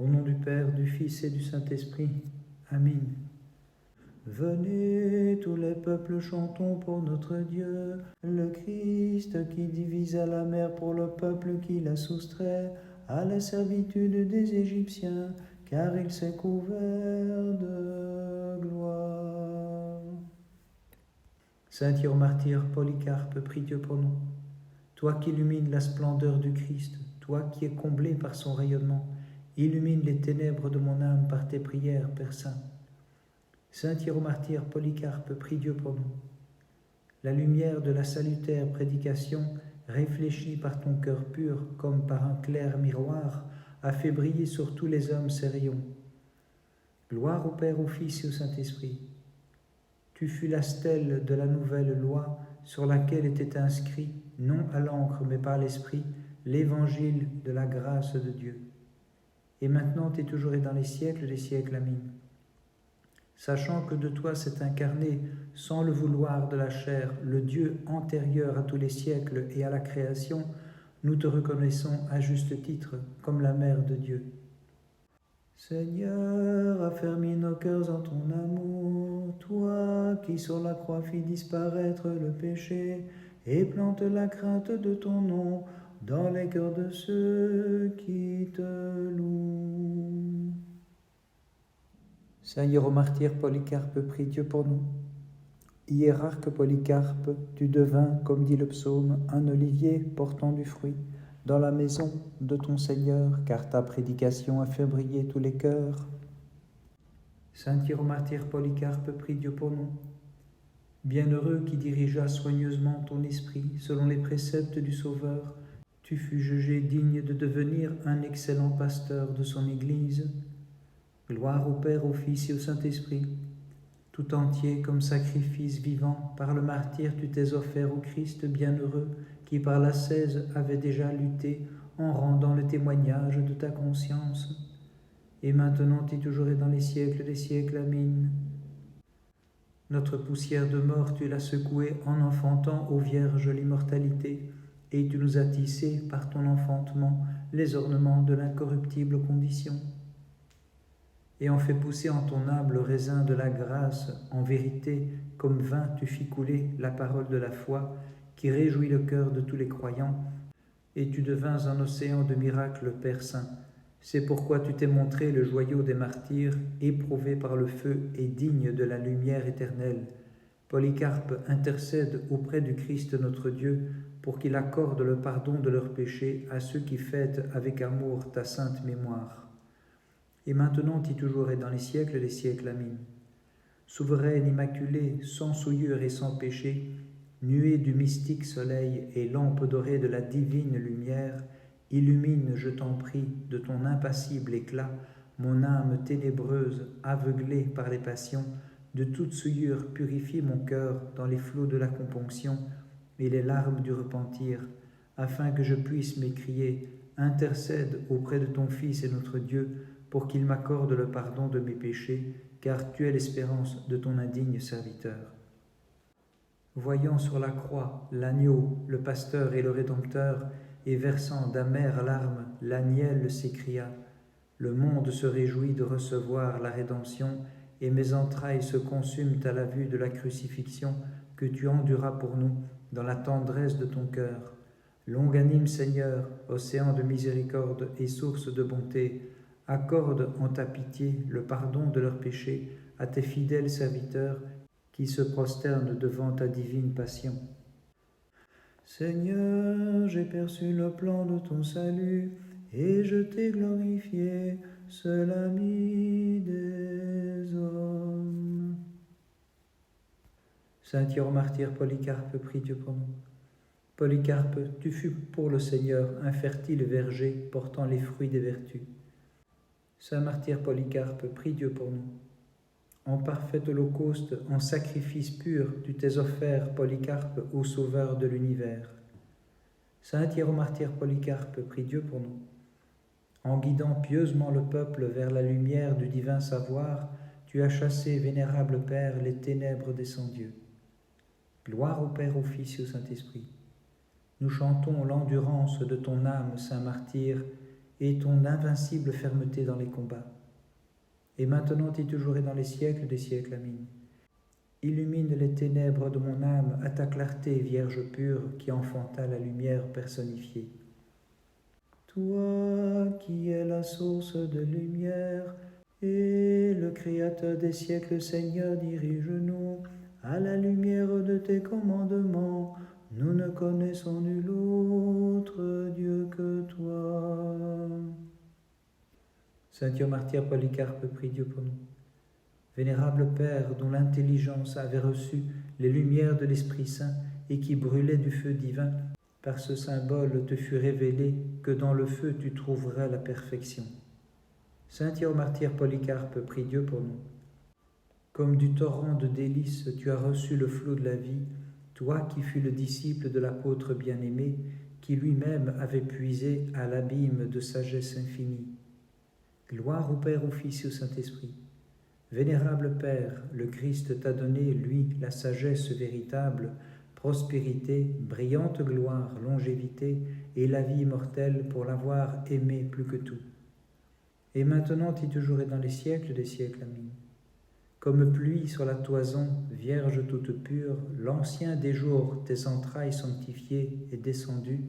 Au nom du Père, du Fils et du Saint-Esprit. Amen. Venez, tous les peuples, chantons pour notre Dieu, le Christ qui divisa la mer pour le peuple qui la soustrait à la servitude des Égyptiens, car il s'est couvert de gloire. Saint Hieromartyr Polycarpe, prie Dieu pour nous. Toi qui illumines la splendeur du Christ, toi qui es comblé par son rayonnement, illumine les ténèbres de mon âme par tes prières, Père Saint. Saint Hieromartyr Polycarpe, prie Dieu pour nous. La lumière de la salutaire prédication, réfléchie par ton cœur pur comme par un clair miroir, a fait briller sur tous les hommes ses rayons. Gloire au Père, au Fils et au Saint-Esprit. Tu fus la stèle de la nouvelle loi sur laquelle était inscrit, non à l'encre mais par l'Esprit, l'évangile de la grâce de Dieu. Et maintenant et toujours et dans les siècles des siècles. Amen. Sachant que de toi s'est incarné, sans le vouloir de la chair, le Dieu antérieur à tous les siècles et à la création, nous te reconnaissons à juste titre comme la Mère de Dieu. Seigneur, affermis nos cœurs en ton amour, toi qui sur la croix fis disparaître le péché et plante la crainte de ton nom dans les cœurs de ceux qui te louent. Saint Hieromartyr Polycarpe, prie Dieu pour nous. Hiérarque Polycarpe, tu devins, comme dit le psaume, un olivier portant du fruit dans la maison de ton Seigneur, car ta prédication a fait briller tous les cœurs. Saint Hieromartyr Polycarpe, prie Dieu pour nous. Bienheureux qui dirigea soigneusement ton esprit selon les préceptes du Sauveur, tu fus jugé digne de devenir un excellent pasteur de son Église. Gloire au Père, au Fils et au Saint-Esprit. Tout entier comme sacrifice vivant, par le martyre tu t'es offert au Christ bienheureux, qui par l'ascèse avait déjà lutté en rendant le témoignage de ta conscience. Et maintenant et toujours et dans les siècles des siècles. Amen. Notre poussière de mort tu l'as secouée en enfantant aux vierges l'immortalité, et tu nous as tissé par ton enfantement les ornements de l'incorruptible condition. Et en fait pousser en ton âme le raisin de la grâce, en vérité, comme vin tu fis couler la parole de la foi, qui réjouit le cœur de tous les croyants, et tu devins un océan de miracles, Père Saint. C'est pourquoi tu t'es montré le joyau des martyrs, éprouvé par le feu et digne de la lumière éternelle. Polycarpe intercède auprès du Christ notre Dieu, pour qu'il accorde le pardon de leurs péchés à ceux qui fêtent avec amour ta sainte mémoire. Et maintenant et toujours et dans les siècles des siècles. Amen. Souveraine immaculée, sans souillure et sans péché, nuée du mystique soleil et lampe dorée de la divine lumière, illumine, je t'en prie, de ton impassible éclat, mon âme ténébreuse, aveuglée par les passions, de toute souillure purifie mon cœur dans les flots de la componction et les larmes du repentir, afin que je puisse m'écrier, intercède auprès de ton Fils et notre Dieu, pour qu'il m'accorde le pardon de mes péchés, car tu es l'espérance de ton indigne serviteur. Voyant sur la croix l'agneau, le pasteur et le rédempteur, et versant d'amères larmes, l'agnelle s'écria, « Le monde se réjouit de recevoir la rédemption, et mes entrailles se consument à la vue de la crucifixion que tu enduras pour nous dans la tendresse de ton cœur. Longanime Seigneur, océan de miséricorde et source de bonté, accorde en ta pitié le pardon de leurs péchés à tes fidèles serviteurs qui se prosternent devant ta divine passion. Seigneur, j'ai perçu le plan de ton salut et je t'ai glorifié, seul ami des hommes. Saint Hieromartyr Polycarpe, prie Dieu pour nous. Polycarpe, tu fus pour le Seigneur un fertile verger portant les fruits des vertus. Saint martyr Polycarpe, prie Dieu pour nous. En parfait holocauste, en sacrifice pur, tu t'es offert, Polycarpe, au Sauveur de l'univers. Saint Hieromartyr Polycarpe, prie Dieu pour nous. En guidant pieusement le peuple vers la lumière du divin savoir, tu as chassé, vénérable Père, les ténèbres des sans-dieux. Gloire au Père, au Fils et au Saint-Esprit. Nous chantons l'endurance de ton âme, Saint martyr, et ton invincible fermeté dans les combats. Et maintenant et toujours et dans les siècles des siècles. Amen. Illumine les ténèbres de mon âme à ta clarté, Vierge pure, qui enfanta la lumière personnifiée. Toi qui es la source de lumière et le Créateur des siècles, Seigneur, dirige-nous à la lumière de tes commandements. Nous ne connaissons nul autre Dieu que toi. Saint Martyr Polycarpe, prie Dieu pour nous. Vénérable Père, dont l'intelligence avait reçu les lumières de l'Esprit Saint et qui brûlait du feu divin, par ce symbole te fut révélé que dans le feu tu trouveras la perfection. Saint Martyr Polycarpe, prie Dieu pour nous. Comme du torrent de délices tu as reçu le flot de la vie, toi qui fus le disciple de l'apôtre bien-aimé, qui lui-même avait puisé à l'abîme de sagesse infinie. Gloire au Père, au Fils et au Saint-Esprit. Vénérable Père, le Christ t'a donné, lui, la sagesse véritable, prospérité, brillante gloire, longévité et la vie immortelle pour l'avoir aimé plus que tout. Et maintenant et toujours et dans les siècles des siècles. Amen. Comme pluie sur la toison, Vierge toute pure, l'ancien des jours, tes entrailles sanctifiées, est descendu,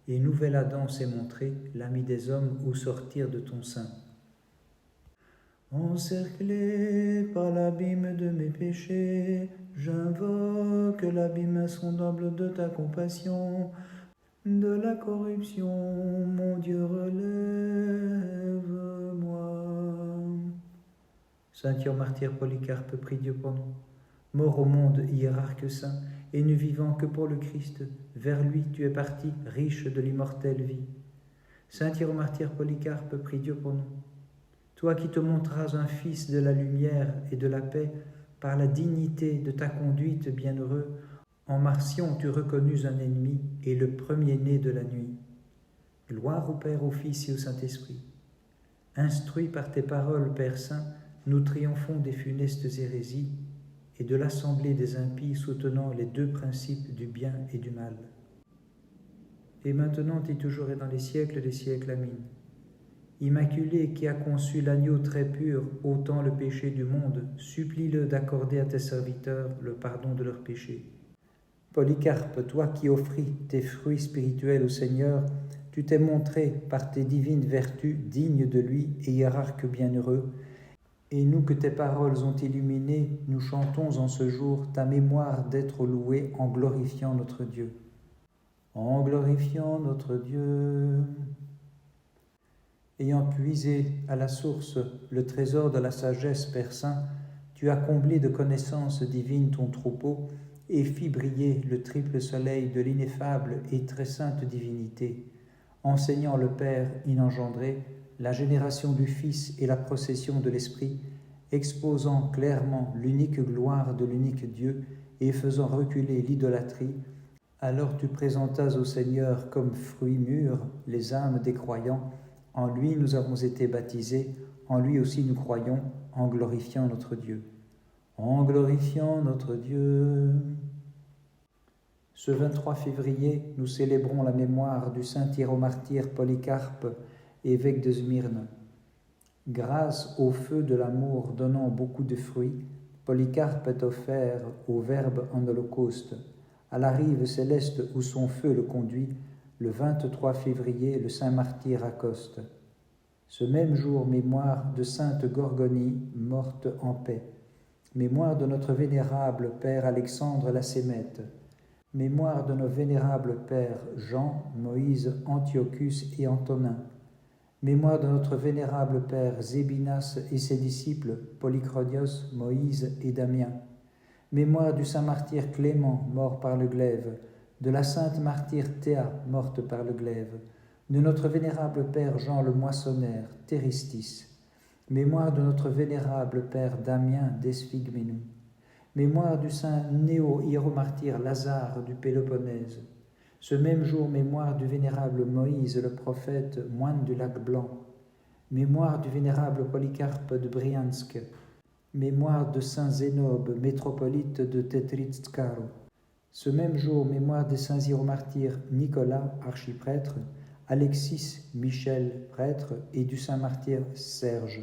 et nouvel Adam s'est montré, l'ami des hommes, au sortir de ton sein. Encerclé par l'abîme de mes péchés, j'invoque l'abîme insondable de ta compassion. De la corruption, mon Dieu, relève-moi. Saint Martyr Polycarpe, prie Dieu pour nous. Mort au monde, hiérarque saint, et ne vivant que pour le Christ, vers lui tu es parti, riche de l'immortelle vie. Saint Martyr Polycarpe, prie Dieu pour nous. Toi qui te montras un fils de la lumière et de la paix, par la dignité de ta conduite bienheureux, en Marcion tu reconnus un ennemi et le premier-né de la nuit. Gloire au Père, au Fils et au Saint-Esprit. Instruits par tes paroles, Père Saint, nous triomphons des funestes hérésies et de l'assemblée des impies soutenant les deux principes du bien et du mal. Et maintenant et toujours et dans les siècles des siècles. Amen. Immaculé qui a conçu l'agneau très pur, ôtant le péché du monde, supplie-le d'accorder à tes serviteurs le pardon de leurs péchés. Polycarpe, toi qui offris tes fruits spirituels au Seigneur, tu t'es montré par tes divines vertus digne de lui et hiérarque bienheureux, et nous que tes paroles ont illuminés, nous chantons en ce jour ta mémoire d'être loué en glorifiant notre Dieu. En glorifiant notre Dieu. Ayant puisé à la source le trésor de la sagesse, Père Saint, tu as comblé de connaissances divines ton troupeau et fit briller le triple soleil de l'ineffable et très sainte divinité, enseignant le Père inengendré, la génération du Fils et la procession de l'Esprit, exposant clairement l'unique gloire de l'unique Dieu et faisant reculer l'idolâtrie. Alors tu présentas au Seigneur comme fruits mûrs les âmes des croyants. En lui nous avons été baptisés, en lui aussi nous croyons, en glorifiant notre Dieu. En glorifiant notre Dieu. Ce 23 février, nous célébrons la mémoire du saint hiéromartyr Polycarpe, évêque de Smyrne. Grâce au feu de l'amour donnant beaucoup de fruits, Polycarpe est offert au Verbe en holocauste, à la rive céleste où son feu le conduit. Le 23 février, le saint martyr accoste. Ce même jour, mémoire de sainte Gorgonie, morte en paix. Mémoire de notre vénérable Père Alexandre la Sémète. Mémoire de nos vénérables Pères Jean, Moïse, Antiochus et Antonin. Mémoire de notre vénérable Père Zébinas et ses disciples Polychronios, Moïse et Damien. Mémoire du saint martyr Clément, mort par le glaive. De la sainte martyre Théa, morte par le glaive, de notre vénérable Père Jean le Moissonneur, Théristis, mémoire de notre vénérable Père Damien d'Esphigménou, mémoire du saint néo-hiéromartyr Lazare du Péloponnèse, ce même jour mémoire du vénérable Moïse le prophète, moine du lac Blanc, mémoire du vénérable Polycarpe de Briansk, mémoire de saint Zénobe, métropolite de Tetritskaro. Ce même jour, mémoire des saints hiéromartyrs Nicolas, archiprêtre, Alexis, Michel, prêtre, et du saint martyr Serge.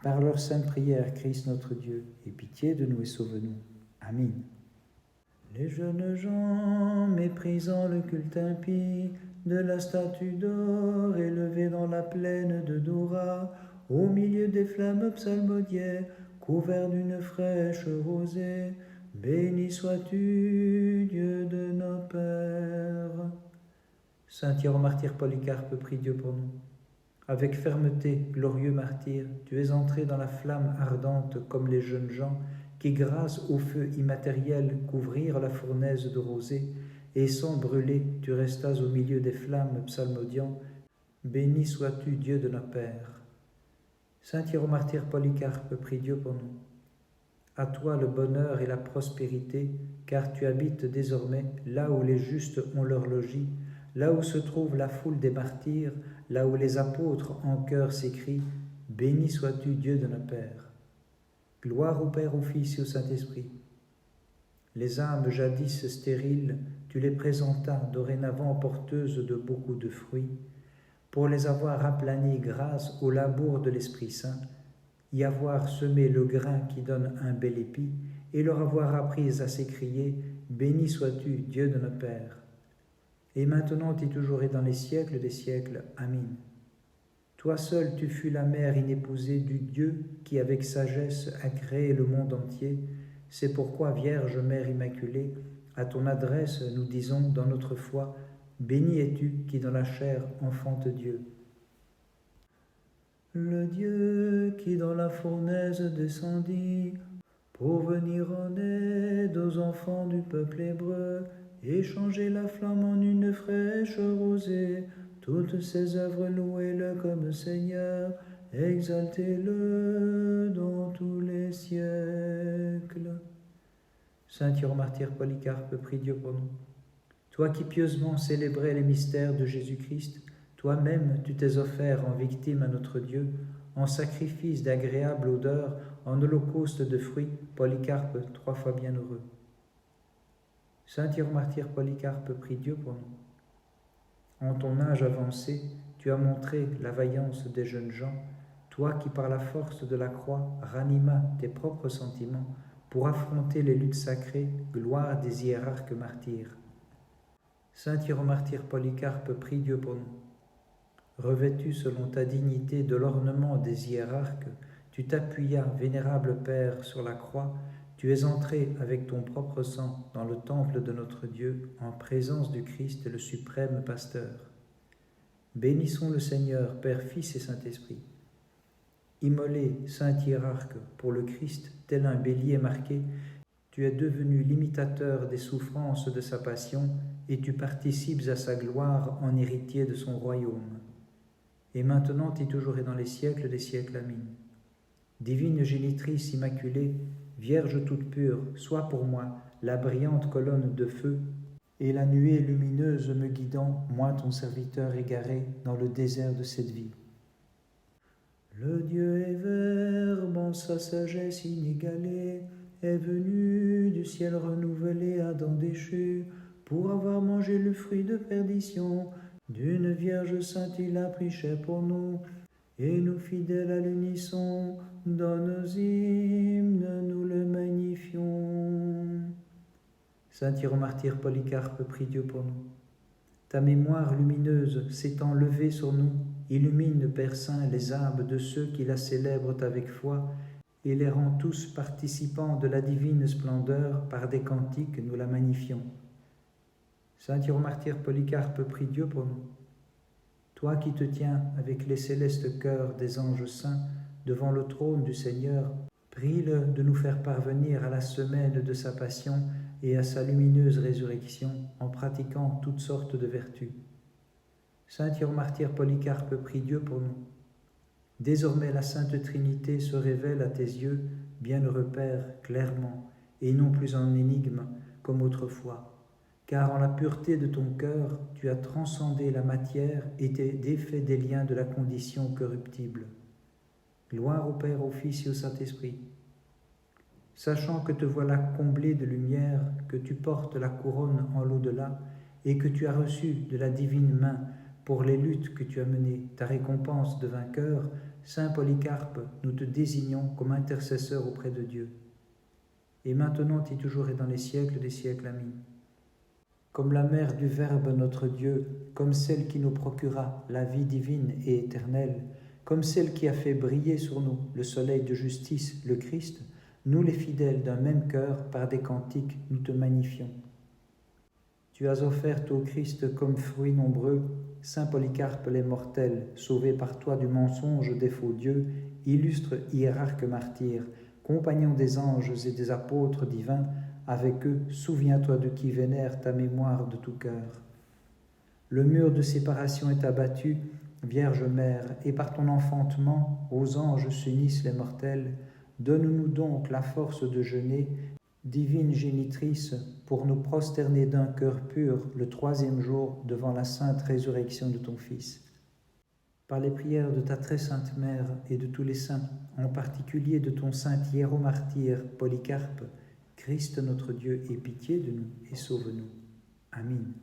Par leur sainte prière, Christ notre Dieu, aie pitié de nous et sauve-nous. Amen. Les jeunes gens, méprisant le culte impie de la statue d'or élevée dans la plaine de Dora, au milieu des flammes psalmodiées, couvert d'une fraîche rosée, béni sois-tu, Dieu de nos pères. Saint Hieromartyr Polycarpe, prie Dieu pour nous. Avec fermeté, glorieux martyr, tu es entré dans la flamme ardente comme les jeunes gens qui, grâce au feu immatériel, couvrirent la fournaise de rosée, et sans brûler, tu restas au milieu des flammes psalmodiant. Béni sois-tu, Dieu de nos pères. Saint Hieromartyr Polycarpe, prie Dieu pour nous. À toi le bonheur et la prospérité, car tu habites désormais là où les justes ont leur logis, là où se trouve la foule des martyrs, là où les apôtres en chœur s'écrient « Béni sois-tu, Dieu de nos pères ». Gloire au Père, au Fils et au Saint-Esprit. Les âmes jadis stériles, tu les présentas dorénavant porteuses de beaucoup de fruits, pour les avoir aplanées grâce au labour de l'Esprit Saint, y avoir semé le grain qui donne un bel épi, et leur avoir appris à s'écrier « Béni sois-tu, Dieu de nos pères ». Et maintenant et toujours et dans les siècles des siècles. Amen. Toi seul tu fus la mère inépousée du Dieu qui avec sagesse a créé le monde entier. C'est pourquoi, Vierge Mère Immaculée, à ton adresse nous disons dans notre foi, béni es-tu qui dans la chair enfante Dieu. Le Dieu qui dans la fournaise descendit pour venir en aide aux enfants du peuple hébreu et changer la flamme en une fraîche rosée, toutes ses œuvres louez-le comme Seigneur, exaltez-le dans tous les siècles. Saint Hieromartyr Polycarpe, prie Dieu pour nous. Toi qui pieusement célébrais les mystères de Jésus-Christ, toi-même tu t'es offert en victime à notre Dieu, en sacrifice d'agréable odeur, en holocauste de fruits, Polycarpe, 3 fois bienheureux. Saint Hieromartyr Polycarpe, prie Dieu pour nous. En ton âge avancé, tu as montré la vaillance des jeunes gens, toi qui par la force de la croix ranimas tes propres sentiments pour affronter les luttes sacrées, gloire des hiérarques martyrs. Saint Hieromartyr Polycarpe, prie Dieu pour nous. Revêtu selon ta dignité de l'ornement des hiérarques, tu t'appuias, vénérable Père, sur la croix. Tu es entré avec ton propre sang dans le temple de notre Dieu, en présence du Christ, le suprême pasteur. Bénissons le Seigneur, Père, Fils et Saint-Esprit. Immolé, saint hiérarque, pour le Christ, tel un bélier marqué, tu es devenu l'imitateur des souffrances de sa passion, et tu participes à sa gloire en héritier de son royaume. Et maintenant et toujours et dans les siècles des siècles. Amen. Divine génitrice immaculée, Vierge toute pure, sois pour moi la brillante colonne de feu et la nuée lumineuse me guidant, moi ton serviteur égaré, dans le désert de cette vie. Le Dieu est Verbe en sa sagesse inégalée, est venu du ciel renouvelé Adam déchu, pour avoir mangé le fruit de perdition. D'une Vierge sainte il a pris chair pour nous, et nous fidèles à l'unisson, dans nos hymnes nous le magnifions. Saint Hieromartyr Polycarpe, prie Dieu pour nous. Ta mémoire lumineuse s'étant levée sur nous, illumine, Père Saint, les âmes de ceux qui la célèbrent avec foi, et les rend tous participants de la divine splendeur, par des cantiques nous la magnifions. Saint Hieromartyr Polycarpe, prie Dieu pour nous. Toi qui te tiens avec les célestes cœurs des anges saints devant le trône du Seigneur, prie-le de nous faire parvenir à la semaine de sa passion et à sa lumineuse résurrection en pratiquant toutes sortes de vertus. Saint Hieromartyr Polycarpe, prie Dieu pour nous. Désormais la Sainte Trinité se révèle à tes yeux, bienheureux Père, clairement, et non plus en énigme comme autrefois. Car en la pureté de ton cœur, tu as transcendé la matière et t'es défait des liens de la condition corruptible. Gloire au Père, au Fils et au Saint-Esprit. Sachant que te voilà comblé de lumière, que tu portes la couronne en l'au-delà, et que tu as reçu de la divine main pour les luttes que tu as menées, ta récompense de vainqueur, Saint Polycarpe, nous te désignons comme intercesseur auprès de Dieu. Et maintenant et toujours et dans les siècles des siècles. Amen. Comme la mère du Verbe notre Dieu, comme celle qui nous procura la vie divine et éternelle, comme celle qui a fait briller sur nous le soleil de justice, le Christ, nous les fidèles d'un même cœur, par des cantiques, nous te magnifions. Tu as offert au Christ comme fruits nombreux, Saint Polycarpe les mortels, sauvés par toi du mensonge des faux dieux, illustre hiérarque martyr, compagnon des anges et des apôtres divins, avec eux, souviens-toi de qui vénère ta mémoire de tout cœur. Le mur de séparation est abattu, Vierge Mère, et par ton enfantement, aux anges s'unissent les mortels. Donne-nous donc la force de jeûner, divine génitrice, pour nous prosterner d'un cœur pur le 3e jour devant la sainte résurrection de ton Fils. Par les prières de ta très sainte Mère et de tous les saints, en particulier de ton saint hiéromartyr Polycarpe, Christ notre Dieu, aie pitié de nous et sauve-nous. Amen.